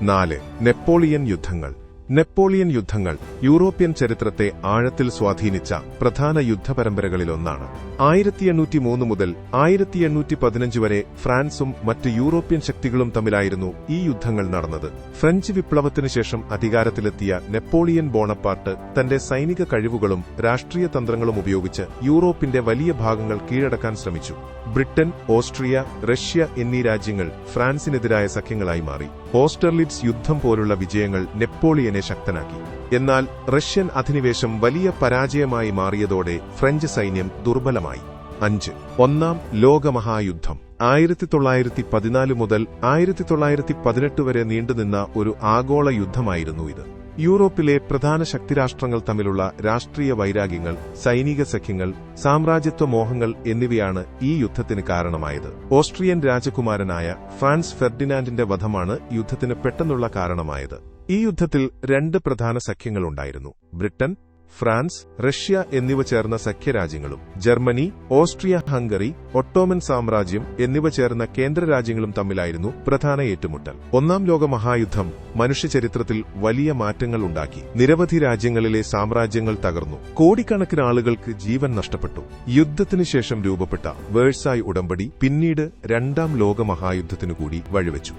4. Napoleon യുദ്ധങ്ങൾ. Napoleon യുദ്ധങ്ങൾ European ചരിത്രത്തെ ആഴത്തിൽ സ്വാധീനിച്ച പ്രധാന യുദ്ധപരമ്പരകളിലൊന്നാണ്. 1803 മുതൽ 1815 വരെ ഫ്രാൻസും മറ്റ് യൂറോപ്യൻ ശക്തികളും തമ്മിലായിരുന്നു ഈ യുദ്ധങ്ങൾ നടന്നത്. ഫ്രഞ്ച് വിപ്ലവത്തിനു ശേഷം അധികാരത്തിലെത്തിയ നെപ്പോളിയൻ ബോണപ്പാർട്ട് തന്റെ സൈനിക കഴിവുകളും രാഷ്ട്രീയ തന്ത്രങ്ങളും ഉപയോഗിച്ച് യൂറോപ്പിന്റെ വലിയ ഭാഗങ്ങൾ കീഴടക്കാൻ ശ്രമിച്ചു. ബ്രിട്ടൻ, ഓസ്ട്രിയ, റഷ്യ എന്നീ രാജ്യങ്ങൾ ഫ്രാൻസിനെതിരായ സഖ്യങ്ങളായി മാറി. ഓസ്റ്റർലിറ്റ്സ് യുദ്ധം പോലുള്ള വിജയങ്ങൾ നെപ്പോളിയനെ ശക്തനാക്കി. എന്നാൽ റഷ്യൻ അധിനിവേശം വലിയ പരാജയമായി മാറിയതോടെ ഫ്രഞ്ച് സൈന്യം ദുർബലമായി. 5. ഒന്നാം ലോകമഹായുദ്ധം. 1914 മുതൽ 1918 വരെ നീണ്ടുനിന്ന ഒരു ആഗോള യുദ്ധമായിരുന്നു ഇത്. യൂറോപ്പിലെ പ്രധാന ശക്തിരാഷ്ട്രങ്ങൾ തമ്മിലുള്ള രാഷ്ട്രീയ വൈരാഗ്യങ്ങൾ, സൈനിക സഖ്യങ്ങൾ, സാമ്രാജ്യത്വ മോഹങ്ങൾ എന്നിവയാണ് ഈ യുദ്ധത്തിന് കാരണമായത്. ഓസ്ട്രിയൻ രാജകുമാരനായ ഫ്രാൻസ് ഫെർഡിനാൻഡിന്റെ വധമാണ് യുദ്ധത്തിന് പെട്ടെന്നുള്ള കാരണമായത്. ഈ യുദ്ധത്തിൽ 2 പ്രധാന സഖ്യങ്ങളുണ്ടായിരുന്നു: ബ്രിട്ടൻ, ഫ്രാൻസ്, റഷ്യ എന്നിവ ചേർന്ന സഖ്യരാജ്യങ്ങളും ജർമ്മനി, ഓസ്ട്രിയ ഹംഗറി, ഒട്ടോമൻ സാമ്രാജ്യം എന്നിവ ചേർന്ന കേന്ദ്രരാജ്യങ്ങളും തമ്മിലായിരുന്നു പ്രധാന ഏറ്റുമുട്ടൽ. ഒന്നാം ലോകമഹായുദ്ധം മനുഷ്യചരിത്രത്തിൽ വലിയ മാറ്റങ്ങൾ ഉണ്ടാക്കി. നിരവധി രാജ്യങ്ങളിലെ സാമ്രാജ്യങ്ങൾ തകർന്നു. കോടിക്കണക്കിന് ആളുകൾക്ക് ജീവൻ നഷ്ടപ്പെട്ടു. യുദ്ധത്തിനു ശേഷം രൂപപ്പെട്ട വേഴ്സായ് ഉടമ്പടി പിന്നീട് രണ്ടാം ലോകമഹായുദ്ധത്തിനു കൂടി വഴിവെച്ചു.